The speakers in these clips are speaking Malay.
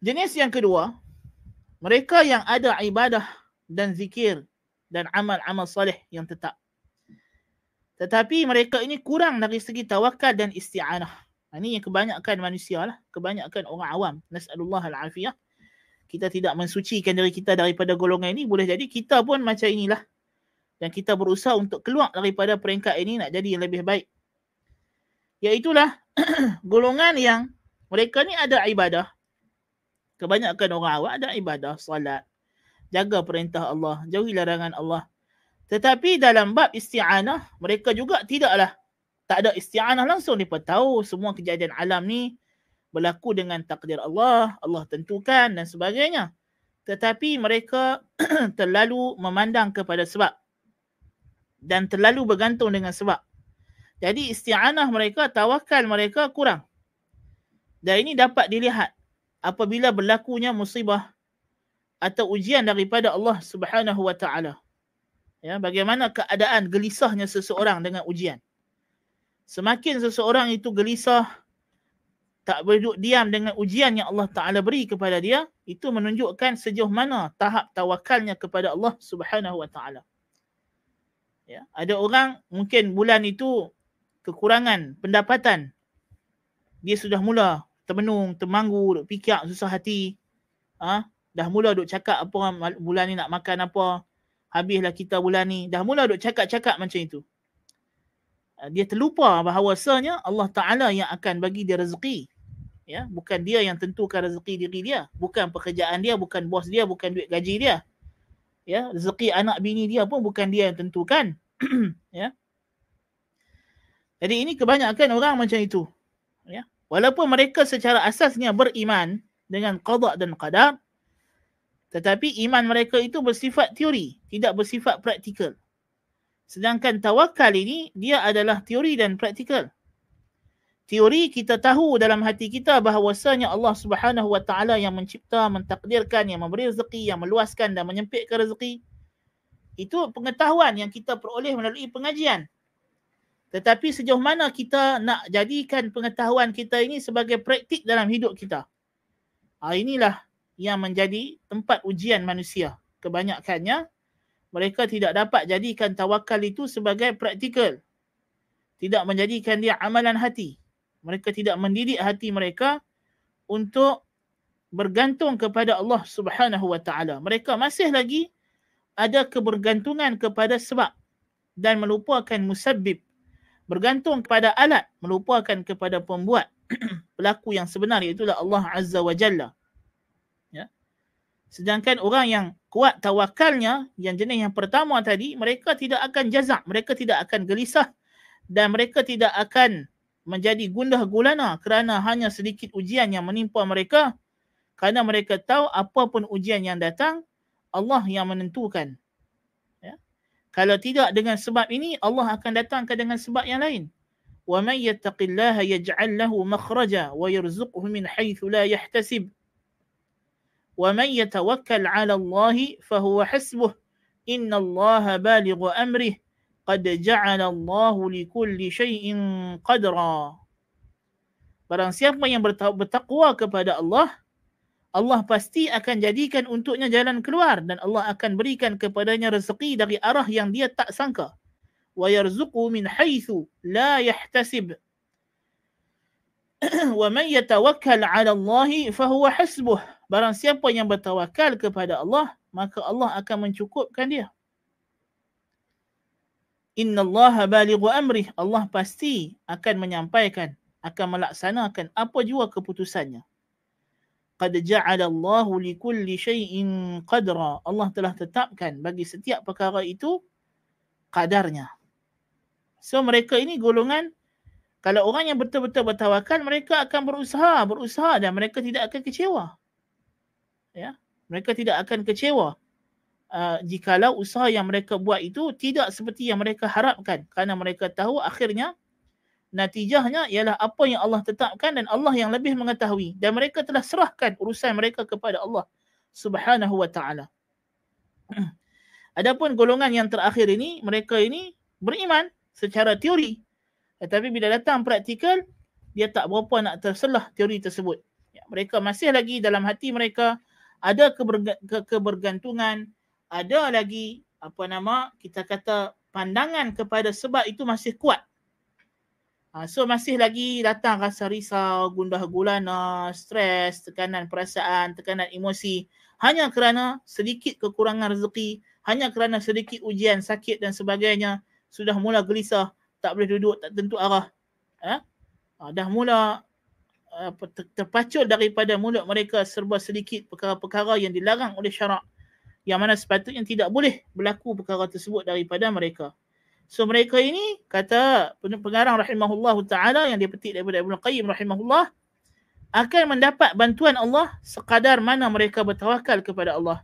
Jenis yang kedua, mereka yang ada ibadah dan zikir dan amal-amal soleh yang tetap. Tetapi mereka ini kurang dari segi tawakal dan isti'anah. Ini yang kebanyakan manusia lah. Kebanyakan orang awam. Nas'alullah al-afiyah. Kita tidak mensucikan diri kita daripada golongan ini. Boleh jadi kita pun macam inilah. Dan kita berusaha untuk keluar daripada peringkat ini nak jadi yang lebih baik. Iaitulah golongan yang mereka ni ada ibadah. Kebanyakan orang awam ada ibadah, salat, jaga perintah Allah, jauhi larangan Allah. Tetapi dalam bab isti'anah, mereka juga tidaklah, tak ada isti'anah langsung. Mereka tahu semua kejadian alam ni berlaku dengan takdir Allah, Allah tentukan dan sebagainya. Tetapi mereka terlalu memandang kepada sebab dan terlalu bergantung dengan sebab. Jadi isti'anah mereka, tawakal mereka kurang. Dan ini dapat dilihat apabila berlakunya musibah atau ujian daripada Allah Subhanahu wa taala. Ya, bagaimana keadaan gelisahnya seseorang dengan ujian. Semakin seseorang itu gelisah, tak berduduk diam dengan ujian yang Allah Ta'ala beri kepada dia, itu menunjukkan sejauh mana tahap tawakalnya kepada Allah Subhanahu wa taala. Ya, ada orang mungkin bulan itu kekurangan pendapatan. Dia sudah mula termenung, termanggu, duk fikir, susah hati. Dah mula duk cakap apa bulan ni nak makan apa. Habislah kita bulan ni. Dah mula duk cakap-cakap macam itu. Dia terlupa bahawasanya Allah Ta'ala yang akan bagi dia rezeki. Ya, bukan dia yang tentukan rezeki diri dia. Bukan pekerjaan dia, bukan bos dia, bukan duit gaji dia. Ya, rezeki anak bini dia pun bukan dia yang tentukan. Ya. Jadi ini kebanyakan orang macam itu. Ya. Walaupun mereka secara asasnya beriman dengan qada dan qadar, tetapi iman mereka itu bersifat teori, tidak bersifat praktikal. Sedangkan tawakal ini, dia adalah teori dan praktikal. Teori kita tahu dalam hati kita bahawasanya Allah Subhanahu wa taala yang mencipta, mentakdirkan, yang memberi rezeki, yang meluaskan dan menyempitkan rezeki. Itu pengetahuan yang kita peroleh melalui pengajian. Tetapi sejauh mana kita nak jadikan pengetahuan kita ini sebagai praktik dalam hidup kita. Inilah yang menjadi tempat ujian manusia. Kebanyakannya, mereka tidak dapat jadikan tawakal itu sebagai praktikal. Tidak menjadikan dia amalan hati. Mereka tidak mendidik hati mereka untuk bergantung kepada Allah Subhanahu wa taala. Mereka masih lagi ada kebergantungan kepada sebab dan melupakan musabbib. Bergantung kepada alat, melupakan kepada pembuat. Pelaku yang sebenar, iaitulah Allah Azza wa Jalla. Ya. Sedangkan orang yang kuat tawakalnya, yang jenis yang pertama tadi, mereka tidak akan jazak, mereka tidak akan gelisah dan mereka tidak akan menjadi gundah gulana kerana hanya sedikit ujian yang menimpa mereka, kerana mereka tahu apapun ujian yang datang, Allah yang menentukan. Ya. Kalau tidak dengan sebab ini, Allah akan datangkan dengan sebab yang lain. وَمَنْ يَتَّقِ اللَّهَ يَجْعَلْ لَهُ مَخْرَجًا وَيَرْزُقْهُ مِنْ حَيْثُ لَا يَحْتَسِبُ وَمَنْ يَتَوَكَّلْ عَلَى اللَّهِ فَهُوَ حَسْبُهُ إِنَّ اللَّهَ بَالِغُ أَمْرِهِ قَدْ جَعَلَ اللَّهُ لِكُلِّ شَيْءٍ قَدْرًا. Barang siapa yang bertakwa kepada Allah, Allah pasti akan jadikan untuknya jalan keluar dan Allah akan berikan kepadanya rezeki dari arah yang dia tak sangka. وَيَرْزُقُهُ مِنْ حَيْثُ لَا يَحْتَسِبُ وَمَنْ يَتَوَكَّلْ عَلَى اللَّهِ فَهُوَ حَسْبُهُ. Barang siapa yang bertawakal kepada Allah, maka Allah akan mencukupkan dia. Inna Allah balighu amrih. Allah pasti akan menyampaikan, akan melaksanakan apa jua keputusannya. Qad ja'ala Allahu likulli syai'in qadra. Allah telah tetapkan bagi setiap perkara itu kadarnya. So mereka ini golongan, kalau orang yang betul-betul bertawakal, mereka akan berusaha dan mereka tidak akan kecewa. Ya, mereka tidak akan kecewa jikalau usaha yang mereka buat itu tidak seperti yang mereka harapkan, kerana mereka tahu akhirnya natijahnya ialah apa yang Allah tetapkan dan Allah yang lebih mengetahui, dan mereka telah serahkan urusan mereka kepada Allah Subhanahu wa taala. Adapun golongan yang terakhir ini, mereka ini beriman secara teori, tetapi bila datang praktikal, dia tak berapa nak terselah teori tersebut. Ya. Mereka masih lagi dalam hati mereka ada kebergantungan, ada lagi kita kata pandangan kepada sebab itu masih kuat. So masih lagi datang rasa risau, gundah gulana, stres, tekanan perasaan, tekanan emosi hanya kerana sedikit kekurangan rezeki, hanya kerana sedikit ujian, sakit dan sebagainya, sudah mula gelisah, tak boleh duduk, tak tentu arah. Dah mula terpacul daripada mulut mereka serba sedikit perkara-perkara yang dilarang oleh syarak, yang mana sepatutnya tidak boleh berlaku perkara tersebut daripada mereka. So mereka ini, kata pengarang rahimahullah ta'ala yang dipetik daripada Ibn Qayyim rahimahullah, akan mendapat bantuan Allah sekadar mana mereka bertawakal kepada Allah.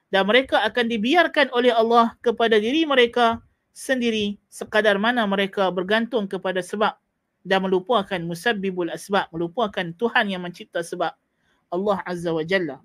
Dan mereka akan dibiarkan oleh Allah kepada diri mereka sendiri sekadar mana mereka bergantung kepada sebab dan melupakan musabbibul asbab, melupakan Tuhan yang mencipta sebab, Allah Azza wa Jalla.